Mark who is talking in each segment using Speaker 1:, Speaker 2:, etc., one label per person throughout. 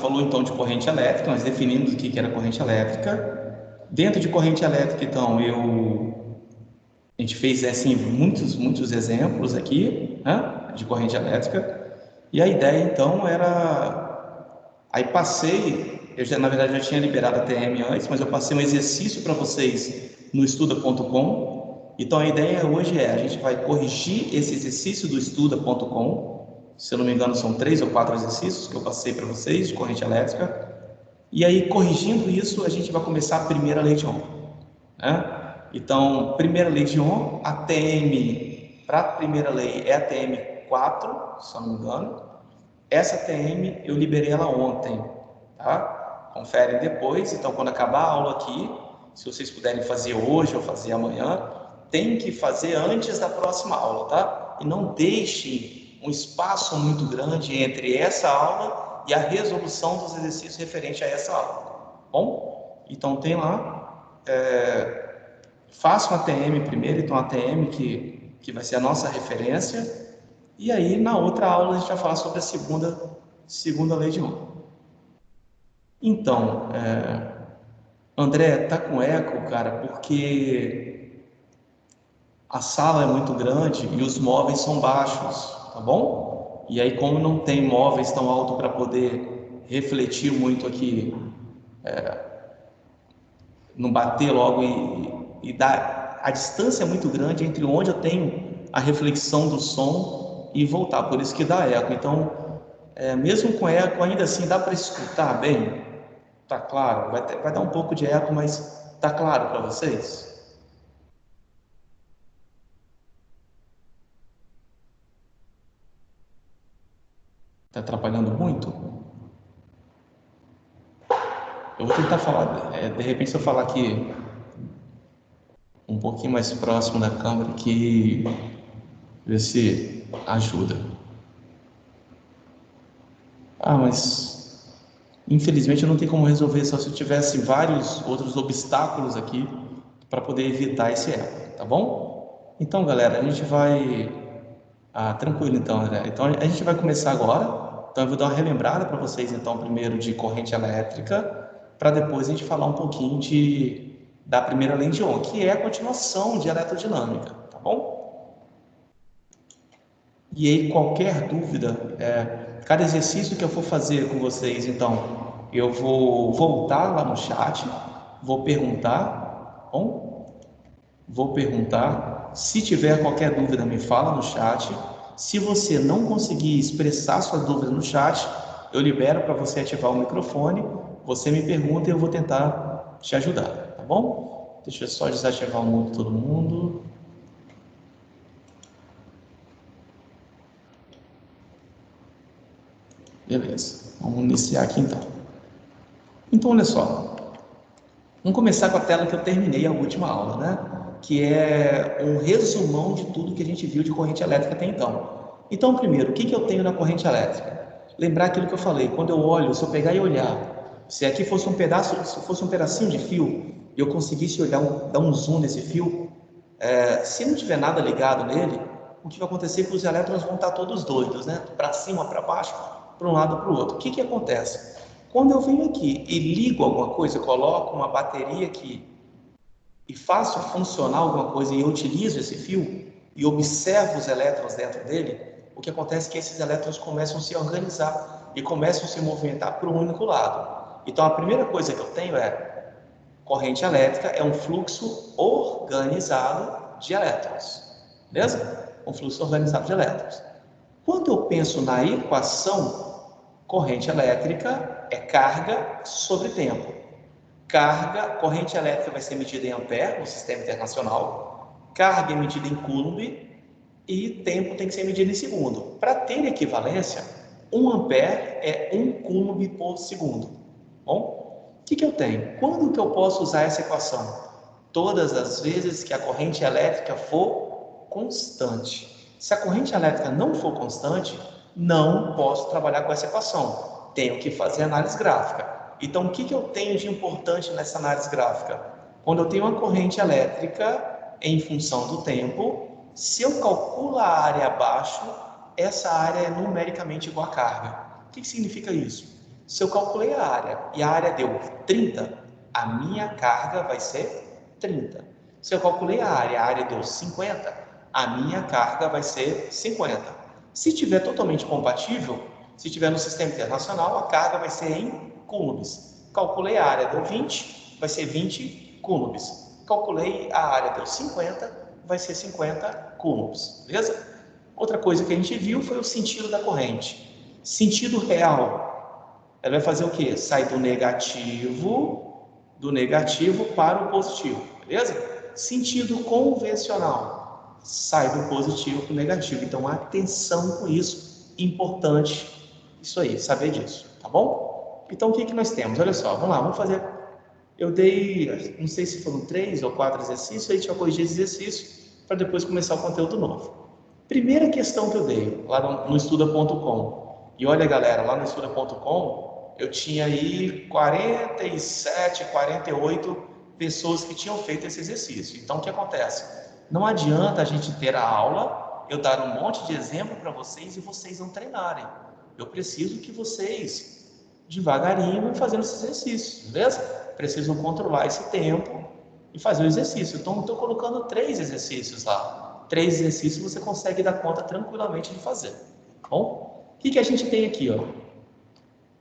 Speaker 1: falou então de corrente elétrica, nós definimos o que era corrente elétrica. Dentro de corrente elétrica, então, a gente fez assim muitos exemplos aqui, né, de corrente elétrica. E a ideia então aí na verdade já tinha liberado a TM antes, mas eu passei um exercício para vocês no estuda.com. Então a ideia hoje a gente vai corrigir esse exercício do estuda.com. Se eu não me engano, são 3 ou 4 exercícios que eu passei para vocês de corrente elétrica. E aí, corrigindo isso, a gente vai começar a primeira lei de Ohm, né? Então, primeira lei de Ohm, a TM para a primeira lei é a TM 4, se eu não me engano. Essa TM eu liberei ela ontem, tá? Conferem depois. Então, quando acabar a aula aqui, se vocês puderem fazer hoje ou fazer amanhã, tem que fazer antes da próxima aula, tá? E não deixem um espaço muito grande entre essa aula e a resolução dos exercícios referentes a essa aula. Bom? Então, tem lá, façam a TM primeiro, então a TM que vai ser a nossa referência, e aí na outra aula a gente vai falar sobre a segunda lei de Ohm. Então, André, tá com eco, cara, porque a sala é muito grande e os móveis são baixos, tá bom? E aí, como não tem móveis tão altos para poder refletir muito aqui, não bater logo e dar. A distância é muito grande entre onde eu tenho a reflexão do som e voltar, por isso que dá eco. Então, mesmo com eco, ainda assim dá para escutar bem? Tá claro? Vai dar um pouco de eco, mas tá claro para vocês? Tá atrapalhando muito? Eu vou tentar falar, de repente se eu falar aqui um pouquinho mais próximo da câmera aqui, ver se ajuda. Ah, mas infelizmente eu não tenho como resolver só se eu tivesse vários outros obstáculos aqui para poder evitar esse erro, tá bom? Então, galera, a gente vai... tranquilo então, André. Então a gente vai começar agora. Então eu vou dar uma relembrada para vocês então primeiro de corrente elétrica, para depois a gente falar um pouquinho da primeira lei de Ohm, que é a continuação de eletrodinâmica, tá bom? E aí qualquer dúvida, cada exercício que eu for fazer com vocês, então eu vou voltar lá no chat, vou perguntar, tá bom? Vou perguntar. Se tiver qualquer dúvida, me fala no chat. Se você não conseguir expressar sua dúvida no chat, eu libero para você ativar o microfone. Você me pergunta e eu vou tentar te ajudar, tá bom? Deixa eu só desativar o mudo de todo mundo. Beleza, vamos iniciar aqui então. Então, olha só. Vamos começar com a tela que eu terminei a última aula, né? Que é um resumão de tudo que a gente viu de corrente elétrica até então. Então, primeiro, o que eu tenho na corrente elétrica? Lembrar aquilo que eu falei, quando eu olho, se eu pegar e olhar, se aqui fosse se fosse um pedacinho de fio, e eu conseguisse olhar, dar um zoom nesse fio, se não tiver nada ligado nele, o que vai acontecer é que os elétrons vão estar todos doidos, né? Para cima, para baixo, para um lado, para o outro. O que acontece? Quando eu venho aqui e ligo alguma coisa, eu coloco uma bateria aqui e faço funcionar alguma coisa e eu utilizo esse fio e observo os elétrons dentro dele, o que acontece é que esses elétrons começam a se organizar e começam a se movimentar para um único lado. Então a primeira coisa que eu tenho é corrente elétrica é um fluxo organizado de elétrons, beleza? Um fluxo organizado de elétrons. Quando eu penso na equação, corrente elétrica é carga sobre tempo. Corrente elétrica vai ser medida em ampere no sistema internacional, carga é medida em coulomb e tempo tem que ser medido em segundo. Para ter equivalência, 1 ampere é 1 coulomb por segundo. Bom, o que eu tenho? Quando que eu posso usar essa equação? Todas as vezes que a corrente elétrica for constante. Se a corrente elétrica não for constante, não posso trabalhar com essa equação. Tenho que fazer análise gráfica. Então, o que eu tenho de importante nessa análise gráfica? Quando eu tenho uma corrente elétrica em função do tempo, se eu calculo a área abaixo, essa área é numericamente igual à carga. O que significa isso? Se eu calculei a área e a área deu 30, a minha carga vai ser 30. Se eu calculei a área deu 50, a minha carga vai ser 50. Se estiver totalmente compatível, se estiver no sistema internacional, a carga vai ser em coulombs. Calculei a área, deu 20, vai ser 20 coulombs. Calculei a área, deu 50, vai ser 50 coulombs, beleza? Outra coisa que a gente viu foi o sentido da corrente. Sentido real, ela vai fazer o quê? Sai do negativo para o positivo, beleza? Sentido convencional, sai do positivo para o negativo. Então, atenção com isso, importante isso aí, saber disso, tá bom? Então, o que nós temos? Olha só, vamos lá, vamos fazer. Eu dei, não sei se foram 3 ou 4 exercícios, aí a gente vai corrigir esse exercício para depois começar o conteúdo novo. Primeira questão que eu dei lá no estuda.com, e olha galera, lá no estuda.com eu tinha aí 47, 48 pessoas que tinham feito esse exercício. Então o que acontece? Não adianta a gente ter a aula, eu dar um monte de exemplo para vocês e vocês não treinarem. Eu preciso que vocês devagarinho vão fazendo esses exercícios, beleza? Precisam controlar esse tempo e fazer o exercício. Então estou colocando 3 exercícios lá. 3 exercícios você consegue dar conta tranquilamente de fazer. Tá bom? O que a gente tem aqui? Ó?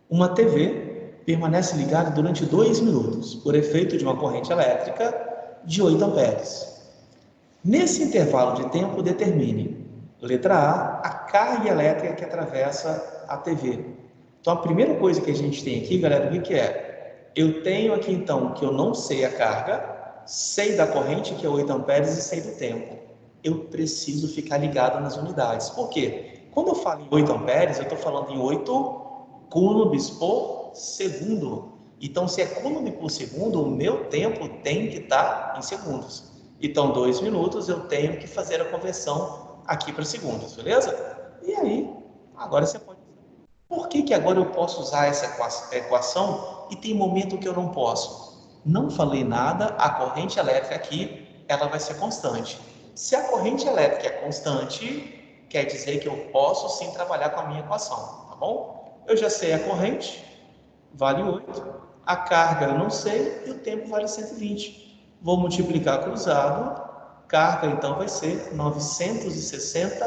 Speaker 1: Uma TV permanece ligada durante 2 minutos, por efeito de uma corrente elétrica de 8 amperes. Nesse intervalo de tempo, determine, letra A, a carga elétrica que atravessa a TV. Então, a primeira coisa que a gente tem aqui, galera, o que é? Eu tenho aqui, então, que eu não sei a carga, sei da corrente, que é 8 amperes, e sei do tempo. Eu preciso ficar ligado nas unidades. Por quê? Quando eu falo em 8 amperes, eu estou falando em 8 coulombs por segundo. Então, se é coulomb por segundo, o meu tempo tem que estar em segundos. Então, 2 minutos, eu tenho que fazer a conversão aqui para segundos, beleza? E aí, agora você pode... Por que agora eu posso usar essa equação e tem momento que eu não posso? Não falei nada, a corrente elétrica aqui, ela vai ser constante. Se a corrente elétrica é constante, quer dizer que eu posso sim trabalhar com a minha equação, tá bom? Eu já sei a corrente, vale 8, a carga eu não sei e o tempo vale 120. Vou multiplicar cruzado, carga então vai ser 960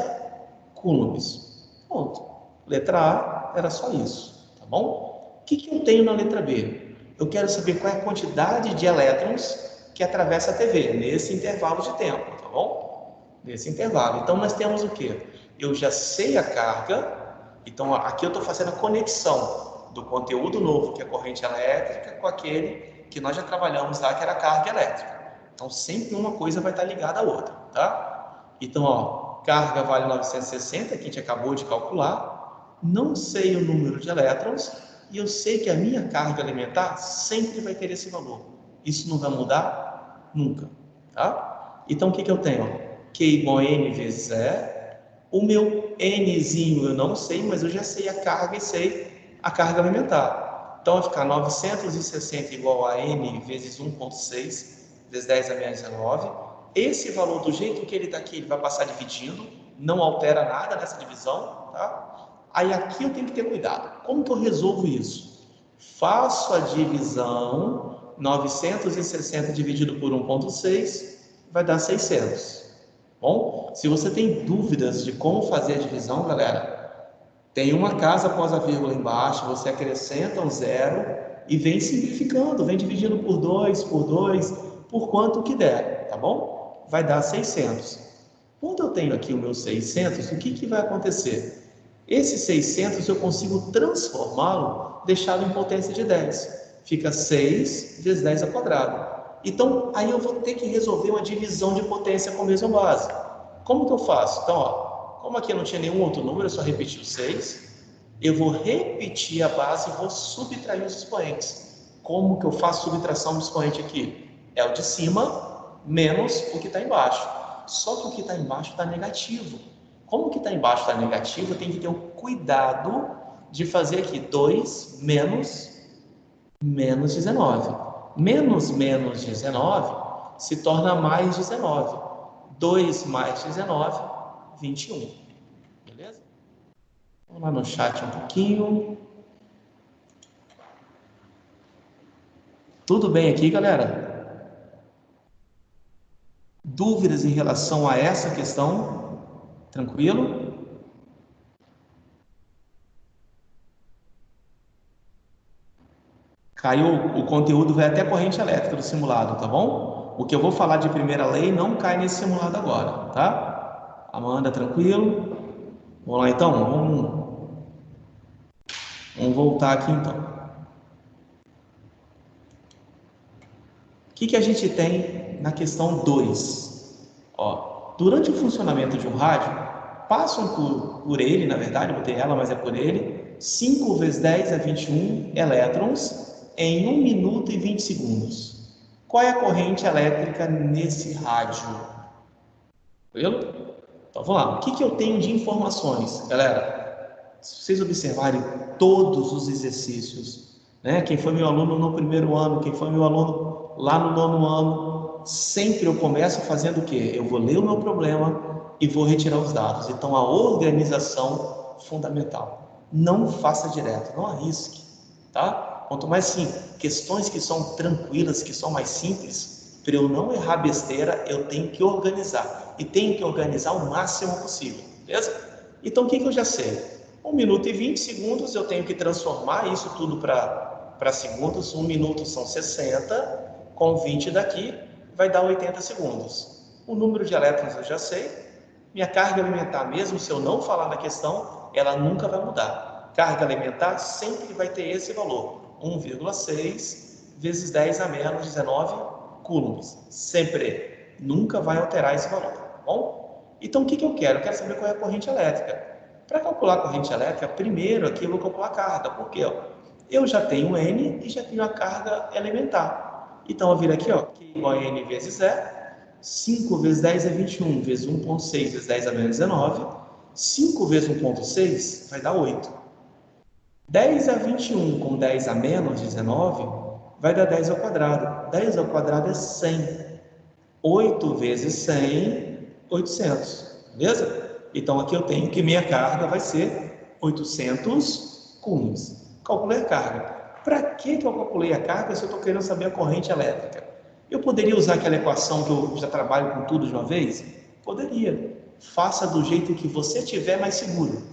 Speaker 1: coulombs. Ponto. Letra A era só isso, tá bom? O que eu tenho na letra B? Eu quero saber qual é a quantidade de elétrons que atravessa a TV nesse intervalo de tempo, tá bom? Nesse intervalo. Então, nós temos o quê? Eu já sei a carga, então aqui eu estou fazendo a conexão do conteúdo novo, que é a corrente elétrica, com aquele que nós já trabalhamos lá, que era a carga elétrica. Então, sempre uma coisa vai estar ligada à outra, tá? Então, ó, carga vale 960, que a gente acabou de calcular. Não sei o número de elétrons e eu sei que a minha carga alimentar sempre vai ter esse valor. Isso não vai mudar nunca, tá? Então, o que eu tenho? Q igual a N vezes E. O meu Nzinho eu não sei, mas eu já sei a carga e sei a carga alimentar. Então, vai ficar 960 igual a N vezes 1,6 vezes 10 a menos 19. Esse valor, do jeito que ele está aqui, ele vai passar dividindo, não altera nada nessa divisão, tá? Aí aqui eu tenho que ter cuidado. Como que eu resolvo isso? Faço a divisão, 960 dividido por 1,6 vai dar 600. Bom, se você tem dúvidas de como fazer a divisão, galera, tem uma casa após a vírgula embaixo, você acrescenta um zero e vem simplificando, vem dividindo por 2, por quanto que der, tá bom? Vai dar 600. Quando eu tenho aqui o meu 600, o que vai acontecer? Esse 600 eu consigo transformá-lo, deixá-lo em potência de 10. Fica 6 vezes 10 ao quadrado. Então, aí eu vou ter que resolver uma divisão de potência com a mesma base. Como que eu faço? Então, ó, como aqui não tinha nenhum outro número, eu só repeti o 6. Eu vou repetir a base e vou subtrair os expoentes. Como que eu faço subtração do expoente aqui? É o de cima menos o que está embaixo. Só que o que está embaixo está negativo. Como que está embaixo está negativo, eu tenho que ter o cuidado de fazer aqui 2 menos 19. Menos 19 se torna mais 19. 2 mais 19, 21. Beleza? Vamos lá no chat um pouquinho. Tudo bem aqui, galera? Dúvidas em relação a essa questão? Tranquilo? Caiu o conteúdo, vai até corrente elétrica do simulado, tá bom? O que eu vou falar de primeira lei não cai nesse simulado agora, tá? Amanda, tranquilo? Vamos lá então? Vamos voltar aqui então. O que a gente tem na questão 2? Ó, durante o funcionamento de um rádio, passam por ele, na verdade, eu botei ela, mas é por ele, 5 vezes 10 é 21 elétrons em 1 minuto e 20 segundos. Qual é a corrente elétrica nesse rádio? Tranquilo? Então vamos lá. O que eu tenho de informações, galera? Se vocês observarem todos os exercícios, né? Quem foi meu aluno no primeiro ano, quem foi meu aluno lá no nono ano, sempre eu começo fazendo o quê? Eu vou ler o meu problema e vou retirar os dados. Então a organização fundamental. Não faça direto, não arrisque, tá? Quanto mais sim, questões que são tranquilas, que são mais simples, para eu não errar besteira, eu tenho que organizar. E tenho que organizar o máximo possível, beleza? Então o que eu já sei? 1 minuto e 20 segundos eu tenho que transformar isso tudo para segundos. 1 minuto são 60, com 20 daqui vai dar 80 segundos. O número de elétrons eu já sei. Minha carga alimentar, mesmo se eu não falar na questão, ela nunca vai mudar. Carga alimentar sempre vai ter esse valor, 1,6 vezes 10 a menos 19 coulombs. Sempre. Nunca vai alterar esse valor, tá bom? Então, o que eu quero? Eu quero saber qual é a corrente elétrica. Para calcular a corrente elétrica, primeiro aqui eu vou calcular a carga. Por quê? Eu já tenho N e já tenho a carga elementar. Então, eu viro aqui, ó, Q igual a N vezes E. 5 vezes 10 é 21, vezes 1,6 vezes 10 a menos 19. 5 vezes 1,6 vai dar 8. 10 a 21 com 10 a menos 19 vai dar 10 ao quadrado. 10 ao quadrado é 100. 8 vezes 100, 800. Beleza? Então, aqui eu tenho que minha carga vai ser 800 coulombs. Calculei a carga. Para que eu calculei a carga se eu estou querendo saber a corrente elétrica? Eu poderia usar aquela equação que eu já trabalho com tudo de uma vez? Poderia. Faça do jeito que você tiver mais seguro.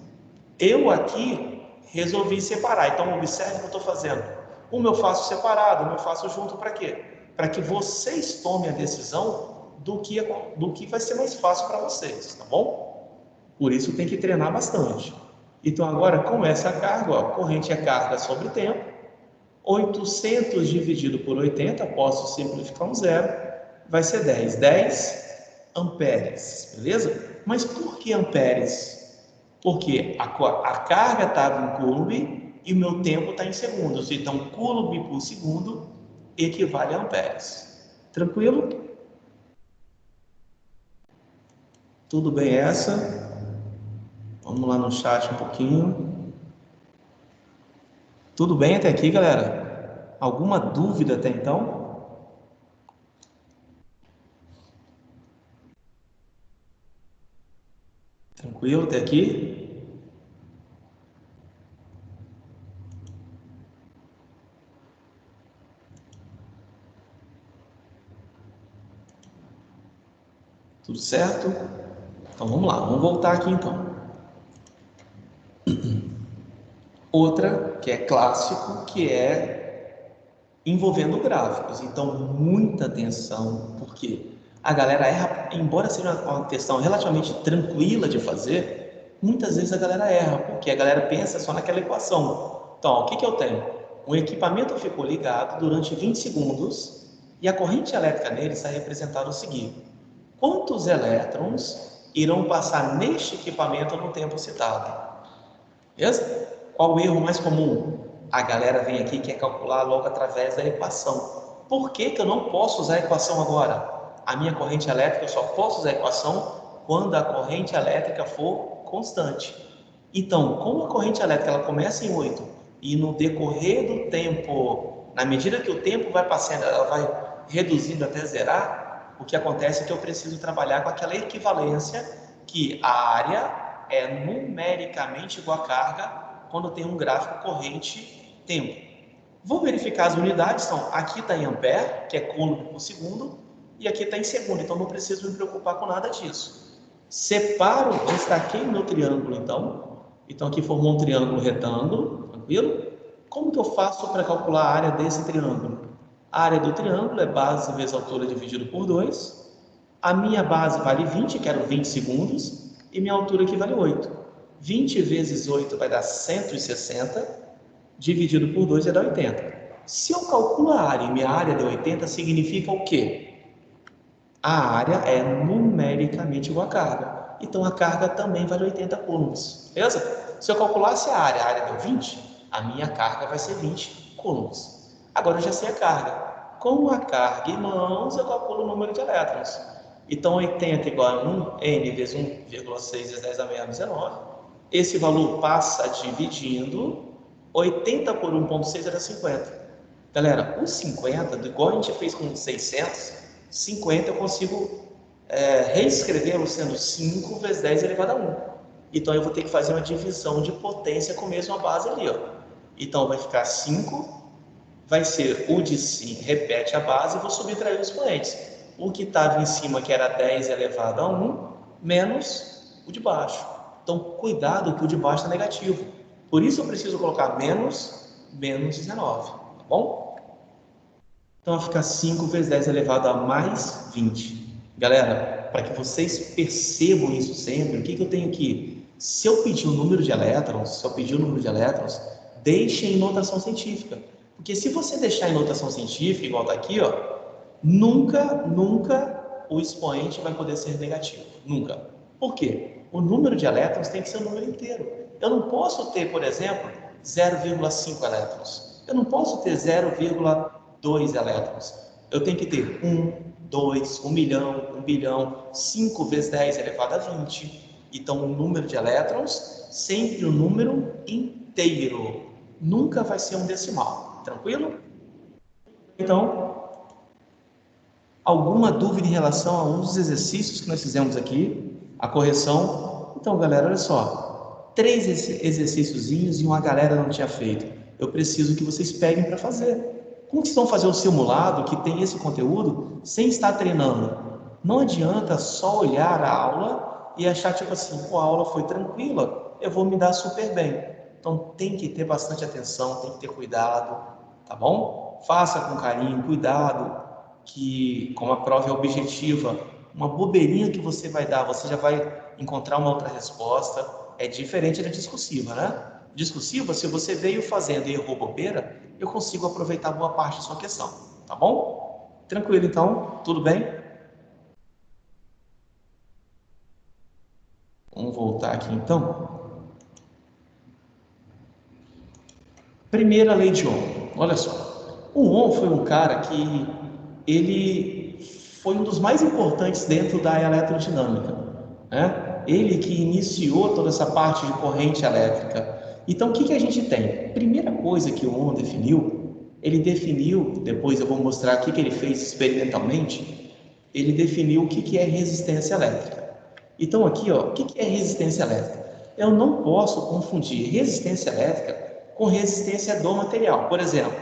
Speaker 1: Eu aqui resolvi separar. Então, observe o que eu estou fazendo. Uma eu faço separado, uma eu faço junto. Para quê? Para que vocês tomem a decisão do que vai ser mais fácil para vocês, tá bom? Por isso tem que treinar bastante. Então agora, com essa carga, ó, corrente é carga sobre tempo, 800 dividido por 80, posso simplificar um zero, vai ser 10 amperes, beleza? Mas por que amperes? Porque a carga estava em coulomb e o meu tempo está em segundos, então coulomb por segundo equivale a amperes. Tranquilo? Tudo bem essa? Vamos lá no chat um pouquinho. Tudo bem até aqui, galera? Alguma dúvida até então? Tranquilo até aqui? Tudo certo? Então vamos lá, vamos voltar aqui então. Outra que é clássico, que é envolvendo gráficos. Então, muita atenção, porque a galera erra, embora seja uma questão relativamente tranquila de fazer, muitas vezes a galera erra, porque a galera pensa só naquela equação. Então, o que eu tenho? Um equipamento ficou ligado durante 20 segundos e a corrente elétrica nele está representada o seguinte: quantos elétrons irão passar neste equipamento no tempo citado? Beleza? Qual o erro mais comum? A galera vem aqui e quer calcular logo através da equação. Por que eu não posso usar a equação agora? A minha corrente elétrica eu só posso usar a equação quando a corrente elétrica for constante. Então, como a corrente elétrica ela começa em 8 e no decorrer do tempo, na medida que o tempo vai passando, ela vai reduzindo até zerar, o que acontece é que eu preciso trabalhar com aquela equivalência que a área é numericamente igual à carga quando tem um gráfico corrente-tempo. Vou verificar as unidades, então aqui está em ampere, que é coulomb por segundo, e aqui está em segundo, então não preciso me preocupar com nada disso. Separo, destaquei meu triângulo, então aqui formou um triângulo retângulo, tranquilo? Como que eu faço para calcular a área desse triângulo? A área do triângulo é base vezes altura dividido por 2. A minha base vale 20, quero 20 segundos, e minha altura aqui vale 8. 20 vezes 8 vai dar 160, dividido por 2 vai dar 80. Se eu calculo a área e minha área deu 80, significa o quê? A área é numericamente igual à carga. Então, a carga também vale 80 coulombs, beleza? Se eu calculasse a área deu 20, a minha carga vai ser 20 coulombs. Agora eu já sei a carga. Com a carga em mãos, eu calculo o número de elétrons. Então, 80 igual a 1, N vezes 1,6 vezes 10 a menos 19. Esse valor passa dividindo, 80 por 1,6 era 50. Galera, o 50, igual a gente fez com 600, 50 eu consigo reescrevê-lo sendo 5 vezes 10 elevado a 1. Então, eu vou ter que fazer uma divisão de potência com a mesma base ali, ó. Então, vai ficar 5, vai ser o de 5, repete a base e vou subtrair os expoentes. O que estava em cima, que era 10 elevado a 1, menos o de baixo. Então, cuidado que o de baixo está negativo. Por isso, eu preciso colocar menos 19, tá bom? Então, vai ficar 5 vezes 10 elevado a mais 20. Galera, para que vocês percebam isso sempre, o que eu tenho aqui? Se eu pedir o número de elétrons, deixem em notação científica. Porque se você deixar em notação científica, igual está aqui, ó, nunca o expoente vai poder ser negativo. Nunca. Por quê? O número de elétrons tem que ser o número inteiro. Eu não posso ter, por exemplo, 0,5 elétrons. Eu não posso ter 0,2 elétrons. Eu tenho que ter 1, 2, 1 milhão, 1 bilhão, 5 vezes 10 elevado a 20. Então, o número de elétrons, sempre o número inteiro. Nunca vai ser um decimal. Tranquilo? Então, alguma dúvida em relação a um dos exercícios que nós fizemos aqui? A correção? Então, galera, olha só. 3 exercíciozinhos e uma galera não tinha feito. Eu preciso que vocês peguem para fazer. Como que vocês vão fazer o simulado que tem esse conteúdo sem estar treinando? Não adianta só olhar a aula e achar tipo assim, pô, a aula foi tranquila, eu vou me dar super bem. Então tem que ter bastante atenção, tem que ter cuidado, tá bom? Faça com carinho, cuidado, que como a prova é objetiva, uma bobeirinha que você vai dar, você já vai encontrar uma outra resposta. É diferente da discursiva, né? Discursiva, se você veio fazendo e errou bobeira, eu consigo aproveitar boa parte da sua questão, tá bom? Tranquilo, então? Tudo bem? Vamos voltar aqui, então. Primeira lei de Ohm. Olha só. O Ohm foi um cara que ele foi um dos mais importantes dentro da eletrodinâmica, né? Ele que iniciou toda essa parte de corrente elétrica. Então, o que a gente tem? Primeira coisa que o Ohm definiu, ele definiu, depois eu vou mostrar o que ele fez experimentalmente, ele definiu o que é resistência elétrica. Então, aqui, ó, o que é resistência elétrica? Eu não posso confundir resistência elétrica com resistência do material. Por exemplo,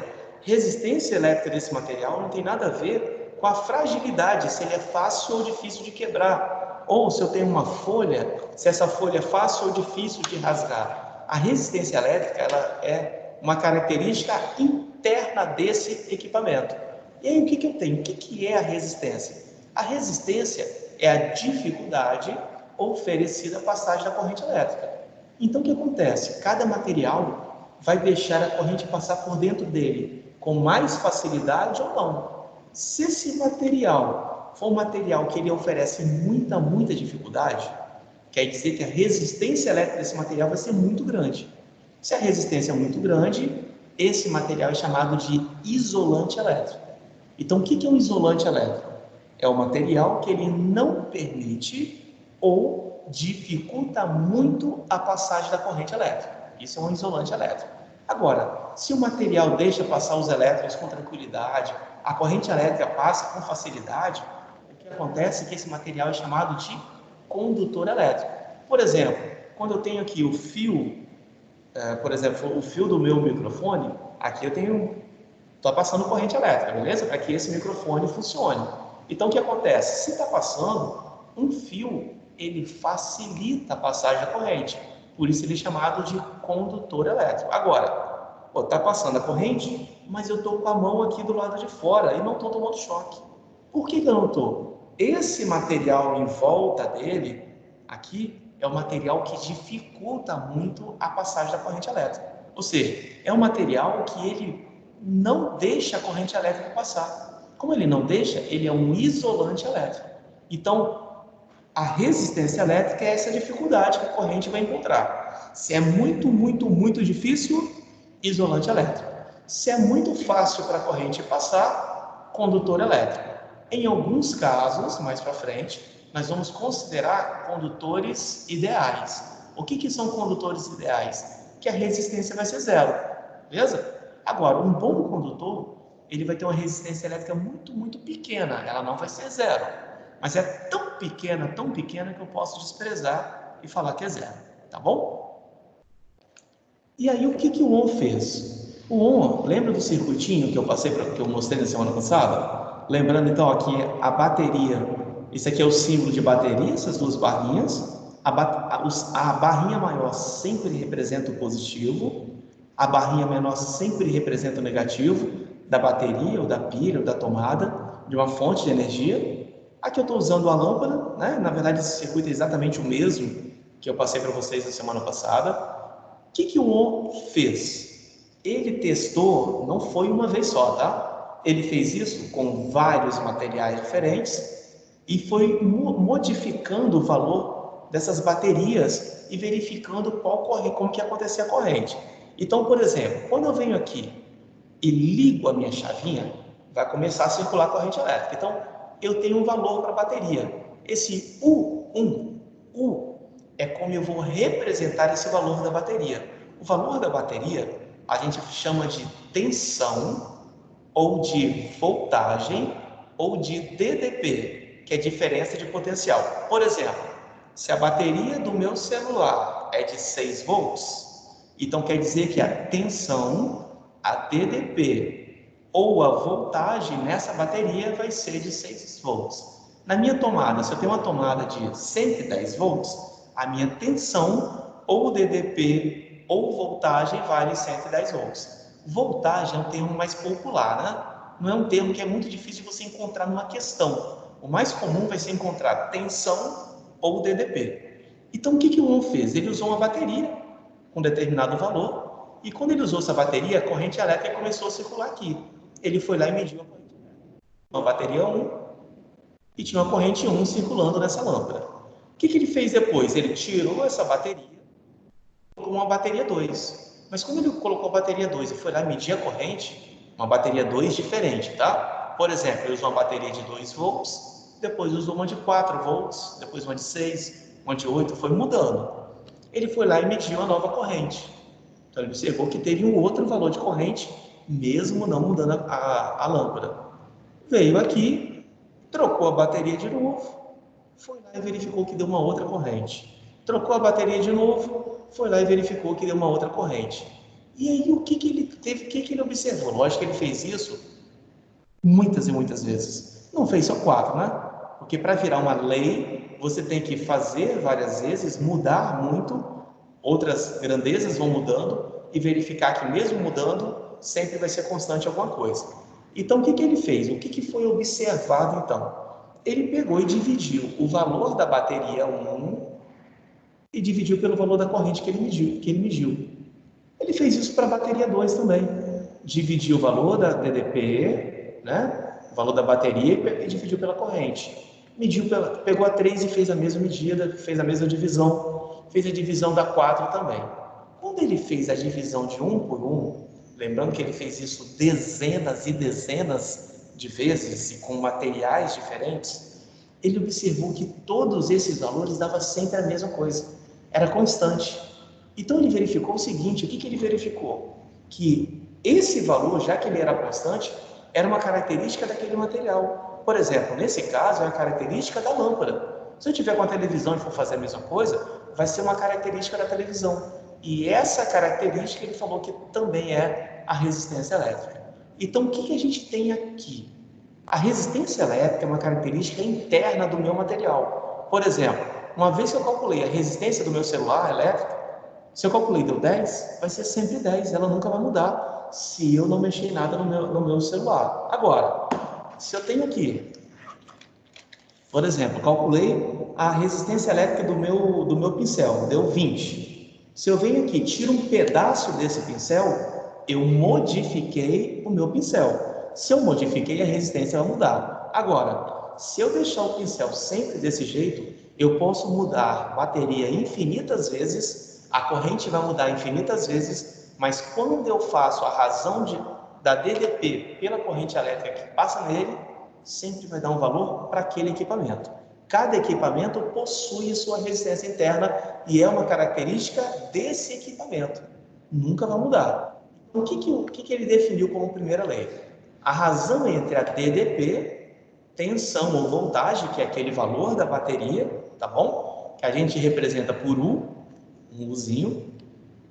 Speaker 1: resistência elétrica desse material não tem nada a ver com a fragilidade, se ele é fácil ou difícil de quebrar, ou se eu tenho uma folha, se essa folha é fácil ou difícil de rasgar. A resistência elétrica, ela é uma característica interna desse equipamento. E aí, o que eu tenho? O que é a resistência? A resistência é a dificuldade oferecida à passagem da corrente elétrica. Então, o que acontece? Cada material vai deixar a corrente passar por dentro dele com mais facilidade ou não. Se esse material for um material que ele oferece muita dificuldade, quer dizer que a resistência elétrica desse material vai ser muito grande. Se a resistência é muito grande, esse material é chamado de isolante elétrico. Então, o que é um isolante elétrico? É o material que ele não permite ou dificulta muito a passagem da corrente elétrica. Isso é um isolante elétrico. Agora, se o material deixa passar os elétrons com tranquilidade, a corrente elétrica passa com facilidade, o que acontece é que esse material é chamado de condutor elétrico. Por exemplo, quando eu tenho aqui o fio, por exemplo, o fio do meu microfone, aqui eu tenho Estou passando corrente elétrica, beleza? Para que esse microfone funcione. Então, o que acontece? Se está passando um fio, ele facilita a passagem da corrente. Por isso ele é chamado de condutor elétrico. Agora, está passando a corrente, mas eu estou com a mão aqui do lado de fora e não estou tomando choque. Por que eu não estou? Esse material em volta dele, aqui, é um material que dificulta muito a passagem da corrente elétrica. Ou seja, é um material que ele não deixa a corrente elétrica passar. Como ele não deixa, ele é um isolante elétrico. Então, a resistência elétrica é essa dificuldade que a corrente vai encontrar. Se é muito difícil, isolante elétrico. Se é muito fácil para a corrente passar, condutor elétrico. Em alguns casos, mais para frente, nós vamos considerar condutores ideais. O que são condutores ideais? Que a resistência vai ser zero, beleza? Agora, um bom condutor, ele vai ter uma resistência elétrica muito pequena, ela não vai ser zero, mas é tão pequena que eu posso desprezar e falar que é zero, tá bom? E aí, o que o ON fez? O ON, lembra do circuitinho que eu passei, que eu mostrei na semana passada? Lembrando, então, aqui a bateria, esse aqui é o símbolo de bateria, essas duas barrinhas. A barrinha maior sempre representa o positivo, a barrinha menor sempre representa o negativo da bateria, ou da pilha, ou da tomada, de uma fonte de energia. Aqui eu estou usando a lâmpada, né? Na verdade esse circuito é exatamente o mesmo que eu passei para vocês na semana passada. O que o ON fez? Ele testou, não foi uma vez só, tá? Ele fez isso com vários materiais diferentes e foi modificando o valor dessas baterias e verificando como que acontecia a corrente. Então, por exemplo, quando eu venho aqui e ligo a minha chavinha, vai começar a circular a corrente elétrica. Então, eu tenho um valor para a bateria. Esse U é como eu vou representar esse valor da bateria. O valor da bateria a gente chama de tensão, ou de voltagem, ou de DDP, que é diferença de potencial. Por exemplo, se a bateria do meu celular é de 6 volts, então quer dizer que a tensão, a DDP ou a voltagem nessa bateria vai ser de 6 volts. Na minha tomada, se eu tenho uma tomada de 110 volts, a minha tensão ou DDP ou voltagem vale 110 volts. Voltagem é um termo mais popular, né? Não é um termo que é muito difícil de você encontrar numa questão. O mais comum vai ser encontrar tensão ou DDP. Então, o que o ON fez? Ele usou uma bateria com determinado valor, e quando ele usou essa bateria, a corrente elétrica começou a circular aqui. Ele foi lá e mediu a corrente elétrica. Uma bateria 1 e tinha uma corrente 1 circulando nessa lâmpada. O que ele fez depois? Ele tirou essa bateria e colocou uma bateria 2. Mas quando ele colocou a bateria 2 e foi lá medir a corrente, uma bateria 2 diferente, tá? Por exemplo, ele usou uma bateria de 2 volts, depois usou uma de 4 volts, depois uma de 6, uma de 8, foi mudando. Ele foi lá e mediu a nova corrente. Então, ele observou que teve um outro valor de corrente, mesmo não mudando a lâmpada. Veio aqui, trocou a bateria de novo, foi lá e verificou que deu uma outra corrente. Trocou a bateria de novo, foi lá e verificou que deu uma outra corrente. E aí, o que ele teve, o que ele observou? Lógico que ele fez isso muitas e muitas vezes. Não fez só 4, né? Porque para virar uma lei, você tem que fazer várias vezes, mudar muito, outras grandezas vão mudando, e verificar que mesmo mudando, sempre vai ser constante alguma coisa. Então, o que ele fez? O que foi observado, então? Ele pegou e dividiu o valor da bateria 1 e dividiu pelo valor da corrente que ele mediu. Ele fez isso para a bateria 2 também. Dividiu o valor da DDP, né? O valor da bateria, e dividiu pela corrente. Pegou a 3 e fez a mesma medida, fez a mesma divisão, fez a divisão da 4 também. Quando ele fez a divisão de 1 por 1, lembrando que ele fez isso dezenas e dezenas de vezes e com materiais diferentes, ele observou que todos esses valores davam sempre a mesma coisa, era constante. Então ele verificou o seguinte, o que ele verificou? Que esse valor, já que ele era constante, era uma característica daquele material. Por exemplo, nesse caso, é uma característica da lâmpada. Se eu tiver com a televisão e for fazer a mesma coisa, vai ser uma característica da televisão. E essa característica ele falou que também é a resistência elétrica. Então, o que a gente tem aqui? A resistência elétrica é uma característica interna do meu material. Por exemplo, uma vez que eu calculei a resistência do meu celular elétrico, se eu calculei deu 10, vai ser sempre 10, ela nunca vai mudar se eu não mexer em nada no meu celular. Agora, se eu tenho aqui, por exemplo, calculei a resistência elétrica do meu pincel, deu 20. Se eu venho aqui, tiro um pedaço desse pincel, eu modifiquei o meu pincel. Se eu modifiquei, a resistência vai mudar. Agora, se eu deixar o pincel sempre desse jeito, eu posso mudar a bateria infinitas vezes, a corrente vai mudar infinitas vezes, mas quando eu faço a razão da DDP pela corrente elétrica que passa nele, sempre vai dar um valor para aquele equipamento. Cada equipamento possui sua resistência interna e é uma característica desse equipamento. Nunca vai mudar. O que ele definiu como primeira lei? A razão entre a DDP, tensão ou voltagem, que é aquele valor da bateria, tá bom? Que a gente representa por U, um Uzinho,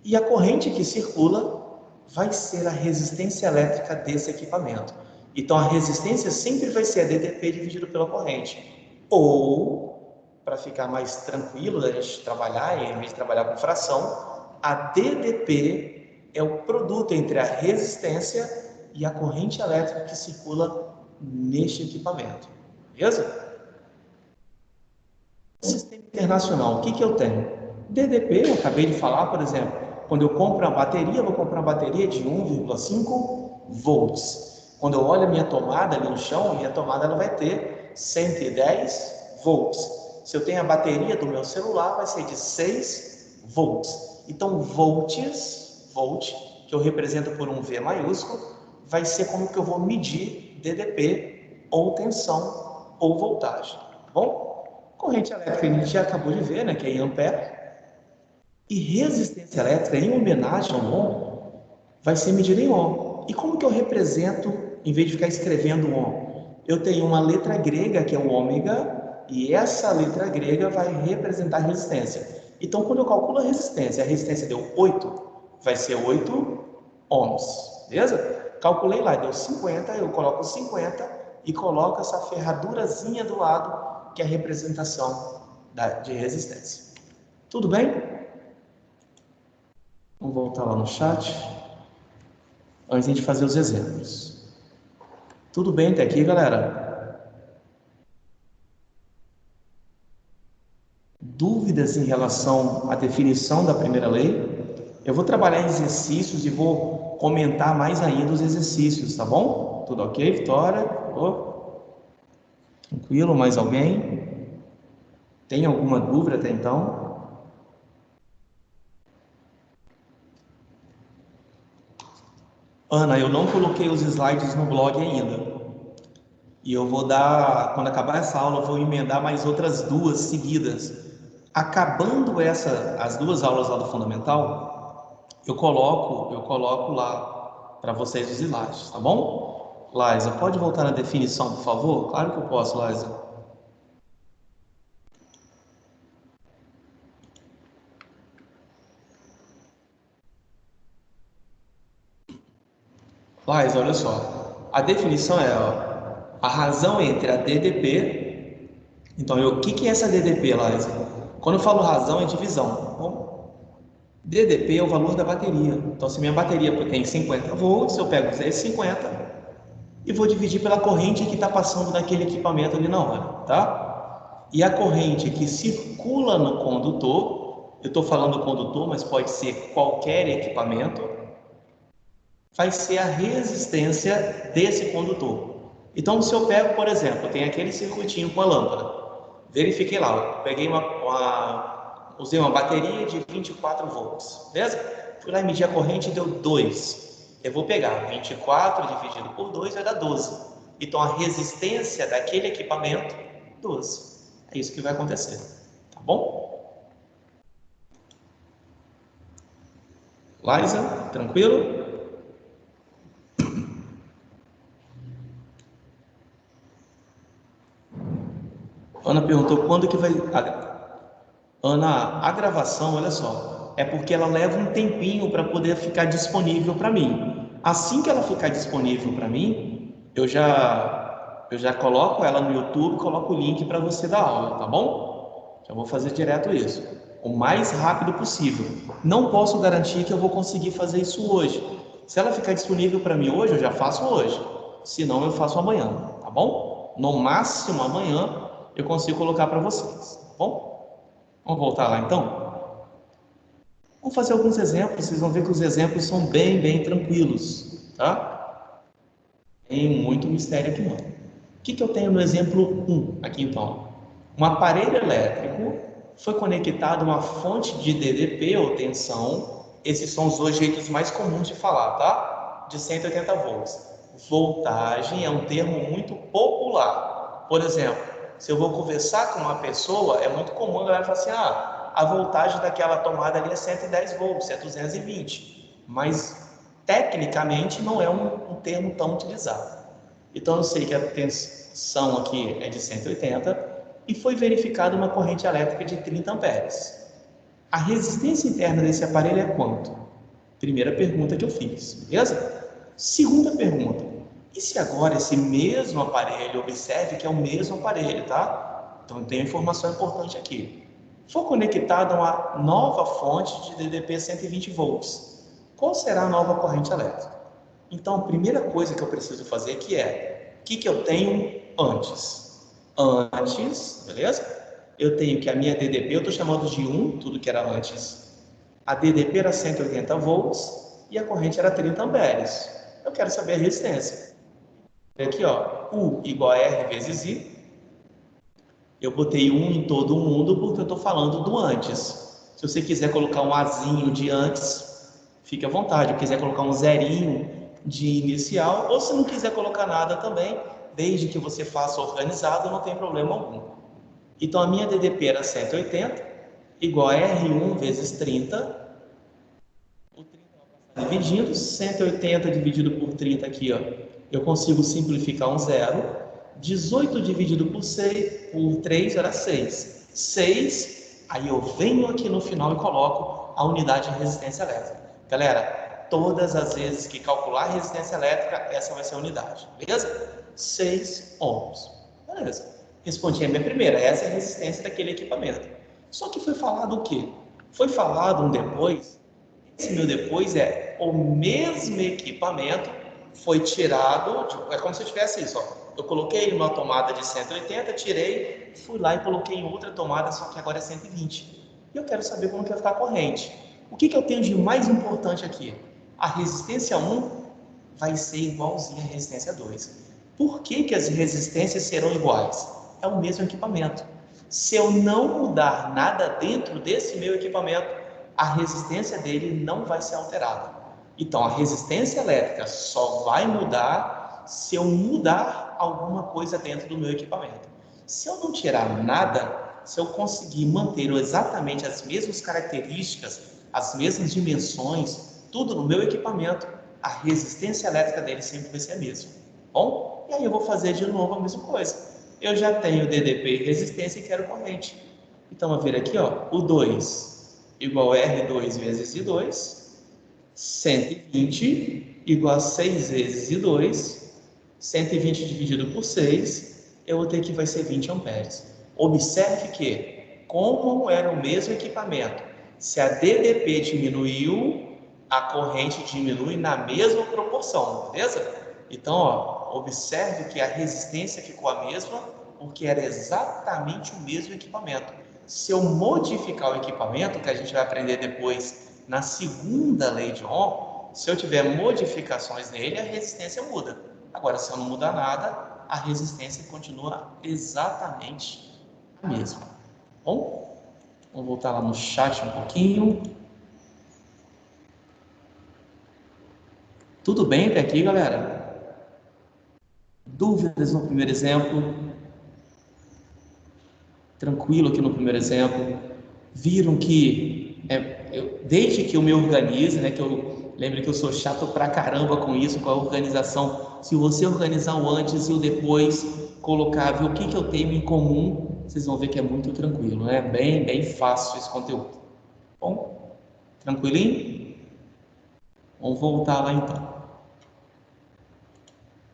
Speaker 1: e a corrente que circula vai ser a resistência elétrica desse equipamento. Então, a resistência sempre vai ser a DDP dividido pela corrente. Ou, para ficar mais tranquilo da gente trabalhar, em vez de trabalhar com fração, a DDP é o produto entre a resistência e a corrente elétrica que circula neste equipamento. Beleza? Sistema internacional, o que eu tenho? DDP, eu acabei de falar, por exemplo, quando eu compro uma bateria, eu vou comprar uma bateria de 1,5 volts. Quando eu olho a minha tomada ali no chão, a minha tomada ela vai ter 110 volts. Se eu tenho a bateria do meu celular, vai ser de 6 volts. Então, volt, que eu represento por um V maiúsculo, vai ser como que eu vou medir DDP, ou tensão, ou voltagem. Tá bom? Corrente elétrica a gente já acabou de ver, né, que é em ampere. E resistência elétrica, em homenagem ao Ohm, vai ser medida em Ohm. E como que eu represento, em vez de ficar escrevendo Ohm? Eu tenho uma letra grega, que é o ômega, e essa letra grega vai representar a resistência. Então, quando eu calculo a resistência deu 8, vai ser 8 ohms, beleza? Calculei lá, deu 50, eu coloco 50 e coloco essa ferradurazinha do lado, que é a representação de resistência. Tudo bem? Vamos voltar lá no chat, antes de fazer os exemplos. Tudo bem até aqui, galera? Dúvidas em relação à definição da primeira lei? Eu vou trabalhar em exercícios e vou comentar mais ainda os exercícios, tá bom? Tudo ok, Vitória? Tranquilo? Mais alguém? Tem alguma dúvida até então? Ana, eu não coloquei os slides no blog ainda. E eu vou dar, quando acabar essa aula, eu vou emendar mais outras 2 seguidas. Acabando as 2 aulas lá do Fundamental, eu coloco lá para vocês os slides, tá bom? Laisa, pode voltar na definição, por favor? Claro que eu posso, Laisa. Laisa, olha só. A definição é a razão entre a DDP. Então, o que é essa DDP, Laisa? Quando eu falo razão, é divisão. Bom, DDP é o valor da bateria. Então, se minha bateria tem 50 volts, eu pego esses 50 e vou dividir pela corrente que está passando naquele equipamento ali na hora, tá? E a corrente que circula no condutor, eu estou falando condutor, mas pode ser qualquer equipamento, vai ser a resistência desse condutor. Então, se eu pego, por exemplo, tem aquele circuitinho com a lâmpada, verifiquei lá, eu peguei usei uma bateria de 24 volts, beleza? Fui lá e medi a corrente e deu 2. Eu vou pegar 24 dividido por 2 vai dar 12. Então, a resistência daquele equipamento, 12. É isso que vai acontecer, tá bom? Liza, tranquilo? Ana perguntou quando que vai... Ana, a gravação, olha só, é porque ela leva um tempinho para poder ficar disponível para mim. Assim que ela ficar disponível para mim, eu já coloco ela no YouTube, coloco o link para você dar aula, tá bom? Já vou fazer direto isso, o mais rápido possível. Não posso garantir que eu vou conseguir fazer isso hoje. Se ela ficar disponível para mim hoje, eu já faço hoje. Se não, eu faço amanhã, tá bom? No máximo amanhã eu consigo colocar para vocês, tá bom? Vamos voltar lá então? Vamos fazer alguns exemplos, vocês vão ver que os exemplos são bem tranquilos, tá? Tem muito mistério aqui não. O que eu tenho no exemplo 1 aqui então? Um aparelho elétrico foi conectado a uma fonte de DDP ou tensão. Esses são os dois jeitos mais comuns de falar, tá? De 180 volts. Voltagem é um termo muito popular. Por exemplo, se eu vou conversar com uma pessoa, é muito comum a galera falar assim, a voltagem daquela tomada ali é 110 volts, é 220. Mas, tecnicamente, não é um termo tão utilizado. Então, eu sei que a tensão aqui é de 180 e foi verificada uma corrente elétrica de 30 amperes. A resistência interna desse aparelho é quanto? Primeira pergunta que eu fiz, beleza? Segunda pergunta, e se agora esse mesmo aparelho, observe que é o mesmo aparelho, tá? Então, tem uma informação importante aqui. For conectado a uma nova fonte de DDP 120 volts, qual será a nova corrente elétrica? Então, a primeira coisa que eu preciso fazer aqui é, o que eu tenho antes? Antes, beleza? Eu tenho que a minha DDP, eu estou chamando de 1, tudo que era antes. A DDP era 180 volts e a corrente era 30 amperes. Eu quero saber a resistência. Aqui, ó, U igual a R vezes I. Eu botei 1 em todo mundo porque eu estou falando do antes. Se você quiser colocar um Azinho de antes, fique à vontade. Se quiser colocar um zerinho de inicial, ou se não quiser colocar nada também, desde que você faça organizado, não tem problema algum. Então, a minha DDP era 180, igual a R1 vezes 30. O 30 vai passar dividindo, 180 dividido por 30 aqui, ó, eu consigo simplificar um zero. 18 dividido por 3 era 6. 6, aí eu venho aqui no final e coloco a unidade de resistência elétrica. Galera, todas as vezes que calcular a resistência elétrica, essa vai ser a unidade, beleza? 6 ohms. Beleza. Respondi a minha primeira, essa é a resistência daquele equipamento. Só que foi falado o quê? Foi falado um depois. Esse meu depois é o mesmo equipamento foi tirado, é como se eu tivesse isso, ó. Eu coloquei uma tomada de 180, tirei, fui lá e coloquei em outra tomada, só que agora é 120. E eu quero saber como que vai ficar a corrente. O que eu tenho de mais importante aqui? A resistência 1 vai ser igualzinha à resistência 2. Por que as resistências serão iguais? É o mesmo equipamento. Se eu não mudar nada dentro desse meu equipamento, a resistência dele não vai ser alterada. Então, a resistência elétrica só vai mudar se eu mudar alguma coisa dentro do meu equipamento. Se eu não tirar nada, se eu conseguir manter exatamente as mesmas características, as mesmas dimensões, tudo no meu equipamento, a resistência elétrica dele sempre vai ser a mesma. Bom, e aí eu vou fazer de novo a mesma coisa. Eu já tenho DDP e resistência e quero corrente. Então, vou ver aqui, ó, o 2 igual a R2 vezes I2, 120 igual a 6 vezes I2, 120 dividido por 6, eu vou ter que vai ser 20 amperes. Observe que, como era o mesmo equipamento, se a DDP diminuiu, a corrente diminui na mesma proporção, beleza? Então, ó, observe que a resistência ficou a mesma, porque era exatamente o mesmo equipamento. Se eu modificar o equipamento, que a gente vai aprender depois na segunda lei de Ohm, se eu tiver modificações nele, a resistência muda. Agora, se eu não mudar nada, a resistência continua exatamente a mesma. Bom, vamos voltar lá no chat um pouquinho. Tudo bem até aqui, galera? Dúvidas no primeiro exemplo? Tranquilo aqui no primeiro exemplo? Viram que, desde que eu me organize, né, que eu lembre que eu sou chato pra caramba com isso, com a organização. Se você organizar o antes e o depois, colocar, ver o que eu tenho em comum, vocês vão ver que é muito tranquilo, né? Bem fácil esse conteúdo. Bom, tranquilinho? Vamos voltar lá então.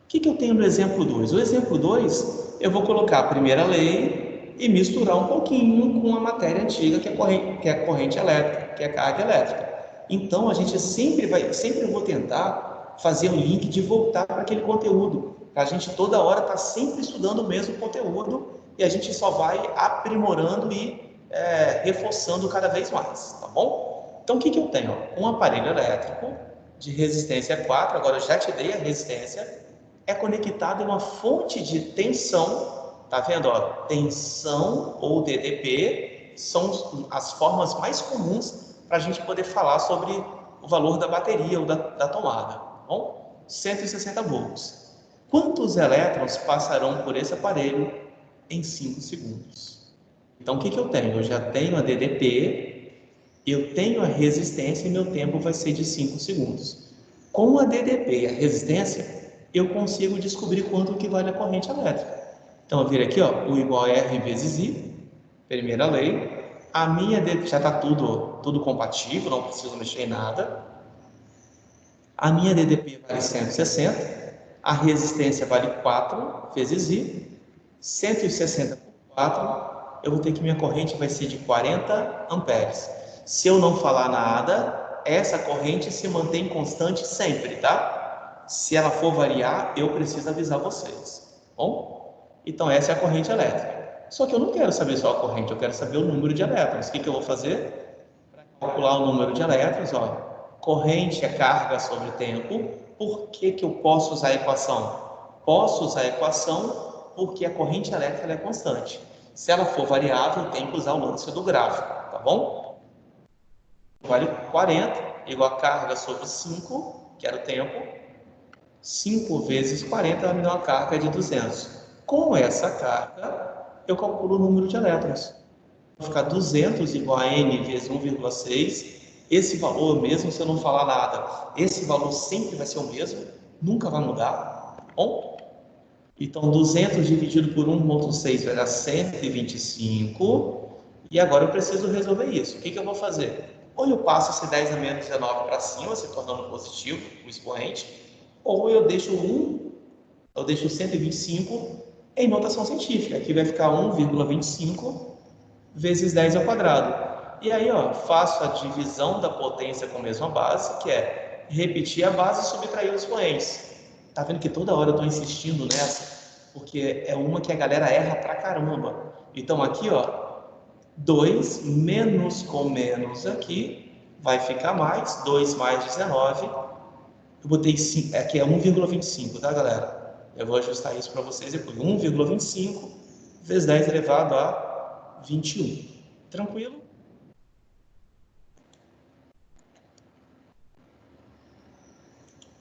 Speaker 1: que eu tenho no exemplo 2? O exemplo 2, eu vou colocar a primeira lei e misturar um pouquinho com a matéria antiga, que é corrente elétrica, que é carga elétrica. Então, a gente sempre eu vou tentar fazer um link de voltar para aquele conteúdo, para a gente toda hora estar sempre estudando o mesmo conteúdo e a gente só vai aprimorando e reforçando cada vez mais, tá bom? Então, o que eu tenho? Um aparelho elétrico de resistência 4, agora eu já te dei a resistência, é conectado a uma fonte de tensão, tá vendo? Ó, tensão ou DDP são as formas mais comuns para a gente poder falar sobre o valor da bateria ou da tomada, tá bom? 160 volts. Quantos elétrons passarão por esse aparelho em 5 segundos? Então, o que eu tenho? Eu já tenho a DDP, eu tenho a resistência e meu tempo vai ser de 5 segundos. Com a DDP e a resistência, eu consigo descobrir quanto que vale a corrente elétrica. Então, eu viro aqui, ó, U igual a R vezes I, primeira lei. A minha já está tudo compatível, não preciso mexer em nada. A minha DDP vale 160, a resistência vale 4 vezes I, 160 por 4, eu vou ter que minha corrente vai ser de 40 amperes. Se eu não falar nada, essa corrente se mantém constante sempre, tá? Se ela for variar, eu preciso avisar vocês, bom? Então, essa é a corrente elétrica. Só que eu não quero saber só a corrente, eu quero saber o número de elétrons. O que eu vou fazer? Para calcular o número de elétrons, ó, corrente é carga sobre tempo. Por que eu posso usar a equação? Posso usar a equação porque a corrente elétrica é constante. Se ela for variável, eu tenho que usar o lance do gráfico, tá bom? Vale 40, igual a carga sobre 5, que era o tempo. 5 vezes 40 vai me dar uma carga de 200. Com essa carga, eu calculo o número de elétrons. Vai ficar 200 igual a N vezes 1,6. Esse valor, mesmo se eu não falar nada, esse valor sempre vai ser o mesmo, nunca vai mudar, tá bom? Então, 200 dividido por 1,6 vai dar 125. E agora eu preciso resolver isso. O que eu vou fazer? Ou eu passo esse 10 a menos 19 para cima, se tornando positivo, o expoente, ou eu deixo 125 em notação científica. Aqui vai ficar 1,25 vezes 10 ao quadrado. E aí, ó, faço a divisão da potência com a mesma base, que é repetir a base e subtrair os expoentes. Tá vendo que toda hora eu estou insistindo nessa? Porque é uma que a galera erra pra caramba. Então, aqui, ó, 2 menos com menos aqui, vai ficar mais, 2 mais 19. Eu botei 5, aqui é 1,25, tá, galera? Eu vou ajustar isso para vocês depois. 1,25 vezes 10 elevado a 21. Tranquilo?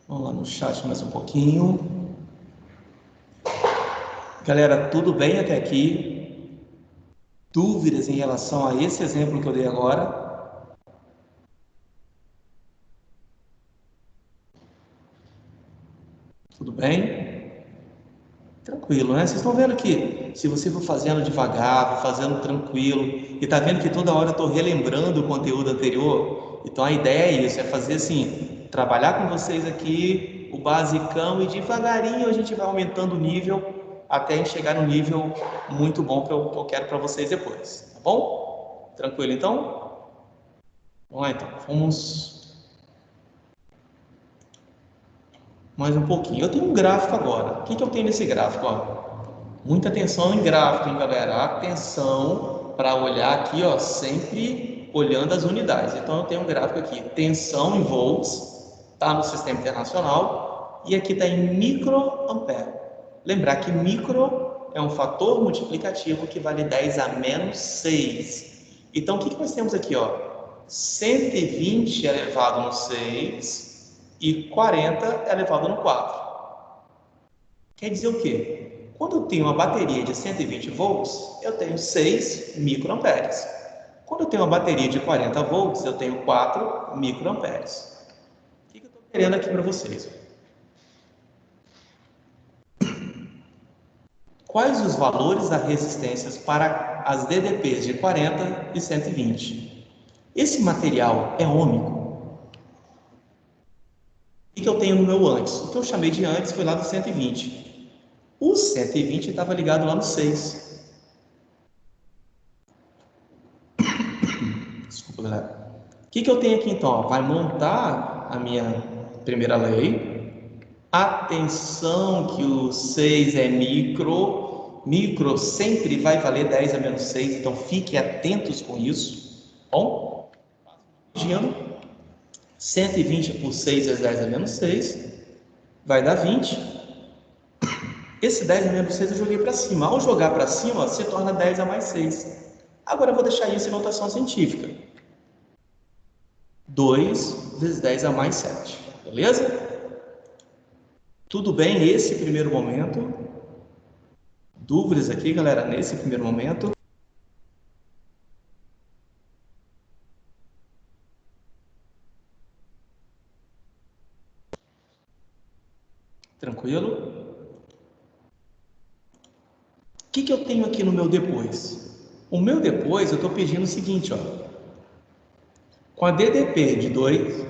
Speaker 1: Vamos lá no chat mais um pouquinho. Galera, tudo bem até aqui? Dúvidas em relação a esse exemplo que eu dei agora? Tudo bem? Tranquilo, né? Vocês estão vendo que se você for fazendo devagar, for fazendo tranquilo, e tá vendo que toda hora eu estou relembrando o conteúdo anterior, então a ideia é isso, é fazer assim, trabalhar com vocês aqui o basicão e devagarinho a gente vai aumentando o nível até a gente chegar no nível muito bom que eu quero para vocês depois, tá bom? Tranquilo então? Vamos lá então, vamos mais um pouquinho. Eu tenho um gráfico agora. O que eu tenho nesse gráfico? Ó? Muita atenção em gráfico, hein, galera? Atenção para olhar aqui, ó, sempre olhando as unidades. Então, eu tenho um gráfico aqui, tensão em volts, tá no sistema internacional, e aqui está em microampere. Lembrar que micro é um fator multiplicativo que vale 10 a menos 6. Então, o que nós temos aqui, ó? 120 elevado no 6 e 40 elevado no 4. Quer dizer o quê? Quando eu tenho uma bateria de 120 volts, eu tenho 6 microamperes. Quando eu tenho uma bateria de 40 volts, eu tenho 4 microamperes. O que eu estou querendo aqui para vocês? Quais os valores das resistências para as DDPs de 40 e 120? Esse material é ômico. que eu tenho no meu antes? O que eu chamei de antes foi lá do 120. O 120 estava ligado lá no 6. Desculpa, galera. O que eu tenho aqui então? Vai montar a minha primeira lei. Atenção que o 6 é micro. Micro sempre vai valer 10 a menos 6, então fiquem atentos com isso. Bom, 120 por 6 vezes 10 a menos 6 vai dar 20. Esse 10 a menos 6 eu joguei para cima. Ao jogar para cima, se torna 10 a mais 6. Agora eu vou deixar isso em notação científica. 2 vezes 10 a mais 7. Beleza? Tudo bem esse primeiro momento? Dúvidas aqui, galera, nesse primeiro momento? Tranquilo? O que eu tenho aqui no meu depois? O meu depois, eu estou pedindo o seguinte, ó. Com a DDP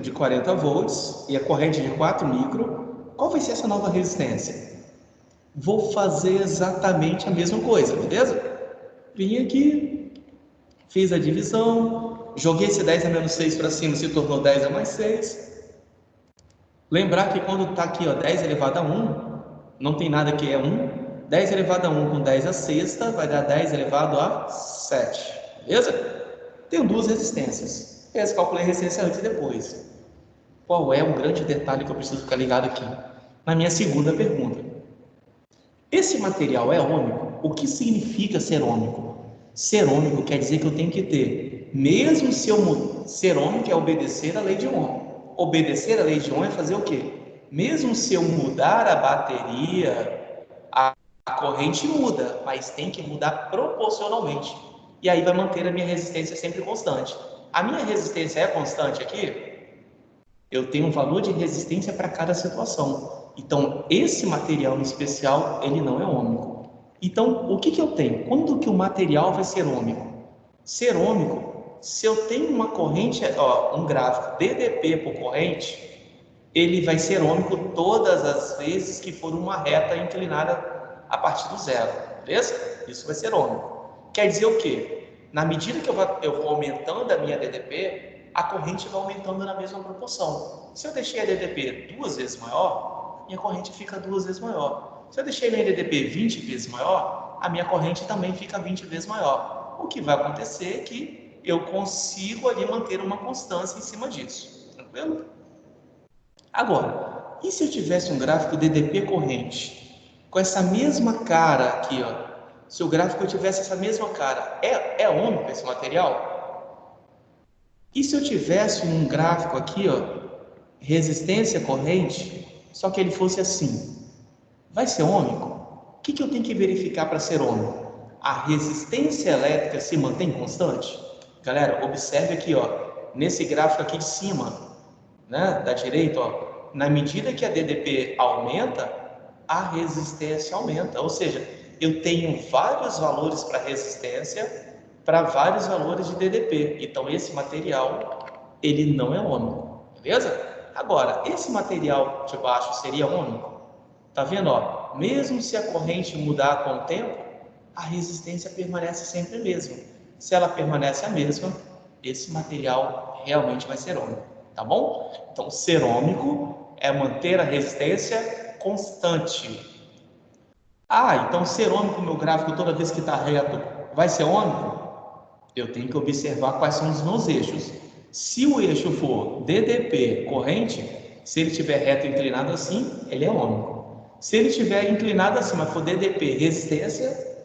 Speaker 1: de 40 volts e a corrente de 4 micro, qual vai ser essa nova resistência? Vou fazer exatamente a mesma coisa, beleza? Vim aqui, fiz a divisão, joguei esse 10 a menos 6 para cima, se tornou 10 a mais 6. Lembrar que quando está aqui, ó, 10 elevado a 1, não tem nada que é 1. 10 elevado a 1 com 10 a sexta vai dar 10 elevado a 7. Beleza? Tenho duas resistências. Eu calculei a resistência antes e depois. Qual é o grande detalhe que eu preciso ficar ligado aqui? Na minha segunda pergunta. Esse material é ômico? O que significa ser ômico? Ser ômico quer dizer que eu tenho que ter, mesmo se eu ser ômico é obedecer à lei de Ohm. Obedecer à lei de Ohm é fazer o quê? Mesmo se eu mudar a bateria, a corrente muda, mas tem que mudar proporcionalmente. E aí vai manter a minha resistência sempre constante. A minha resistência é constante aqui? Eu tenho um valor de resistência para cada situação. Então, esse material em especial, ele não é ômico. Então, o que eu tenho? Quando que o material vai ser ômico? Ser ômico, se eu tenho uma corrente, ó, um gráfico DDP por corrente, ele vai ser ômico todas as vezes que for uma reta inclinada a partir do zero, beleza? Isso vai ser ômico. Quer dizer o quê? Na medida que eu vou aumentando a minha DDP, a corrente vai aumentando na mesma proporção. Se eu deixei a DDP 2 vezes maior, minha corrente fica 2 vezes maior. Se eu deixei a minha DDP 20 vezes maior, a minha corrente também fica 20 vezes maior. O que vai acontecer é que eu consigo ali manter uma constância em cima disso. Tranquilo? Agora, e se eu tivesse um gráfico DDP corrente, com essa mesma cara aqui, ó? Se o gráfico tivesse essa mesma cara, é ômico esse material? E se eu tivesse um gráfico aqui, ó, resistência corrente, só que ele fosse assim, vai ser ômico? O que eu tenho que verificar para ser ômico? A resistência elétrica se mantém constante? Galera, observe aqui, ó, nesse gráfico aqui de cima, né, da direita, ó, na medida que a DDP aumenta, a resistência aumenta. Ou seja, eu tenho vários valores para resistência, para vários valores de DDP. Então, esse material, ele não é ômico, beleza? Agora, esse material de baixo seria ômico? Tá vendo, ó? Mesmo se a corrente mudar com o tempo, a resistência permanece sempre a mesma. Se ela permanece a mesma, esse material realmente vai ser ômico, tá bom? Então, ser ômico é manter a resistência constante. Ah, então ser ômico, meu gráfico, toda vez que está reto, vai ser ômico? Eu tenho que observar quais são os meus eixos. Se o eixo for DDP, corrente, se ele estiver reto e inclinado assim, ele é ômico. Se ele estiver inclinado assim, mas for DDP, resistência,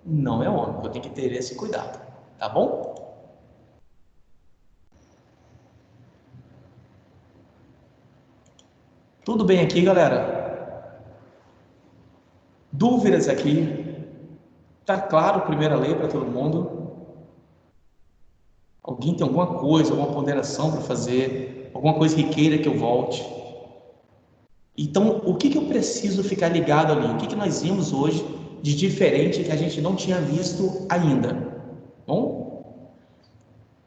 Speaker 1: não é ômico. Eu tenho que ter esse cuidado, tá bom? Tudo bem aqui, galera? Dúvidas aqui? Tá claro, primeira lei para todo mundo? Alguém tem alguma coisa, alguma ponderação para fazer? Alguma coisa que queira que eu volte? Então, o que eu preciso ficar ligado ali? O que nós vimos hoje de diferente que a gente não tinha visto ainda? Bom?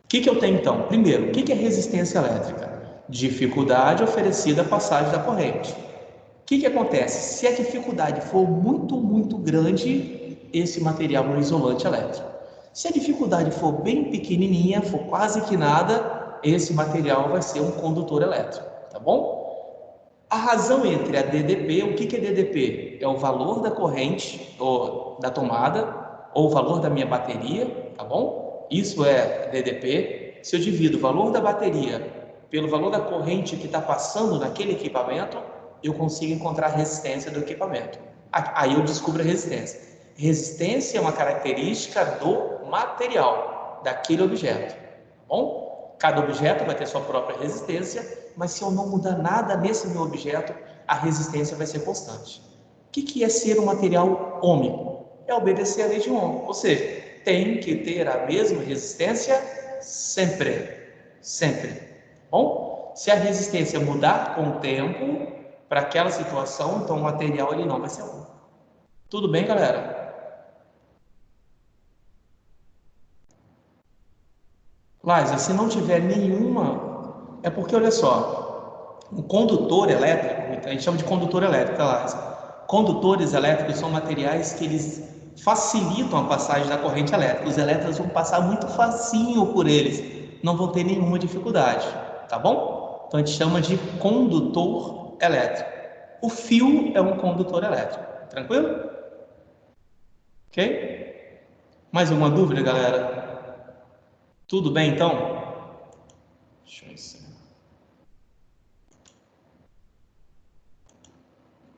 Speaker 1: O que eu tenho então? Primeiro, o que é resistência elétrica? Dificuldade oferecida à passagem da corrente. O que acontece? Se a dificuldade for muito grande, esse material é um isolante elétrico. Se a dificuldade for bem pequenininha, for quase que nada, esse material vai ser um condutor elétrico, tá bom? A razão entre a DDP, o que é DDP? É o valor da corrente, ou da tomada, ou o valor da minha bateria, tá bom? Isso é DDP. Se eu divido o valor da bateria pelo valor da corrente que está passando naquele equipamento, eu consigo encontrar a resistência do equipamento. Aí eu descubro a resistência. Resistência é uma característica do material, daquele objeto, tá bom? Cada objeto vai ter sua própria resistência, mas se eu não mudar nada nesse meu objeto, a resistência vai ser constante. O que é ser um material ômico? É obedecer a lei de Ohm, ou seja, tem que ter a mesma resistência sempre. Bom, se a resistência mudar com o tempo para aquela situação, então o material ele não vai ser bom. Tudo bem, galera? Liza, se não tiver nenhuma, é porque, olha só, o condutor elétrico, a gente chama de condutor elétrico, tá, Liza? Condutores elétricos são materiais que eles facilitam a passagem da corrente elétrica. Os elétrons vão passar muito facinho por eles, não vão ter nenhuma dificuldade, tá bom? Então a gente chama de condutor elétrico. O fio é um condutor elétrico, tranquilo? Ok? Mais alguma dúvida, galera? Tudo bem, então? Deixa eu ensinar.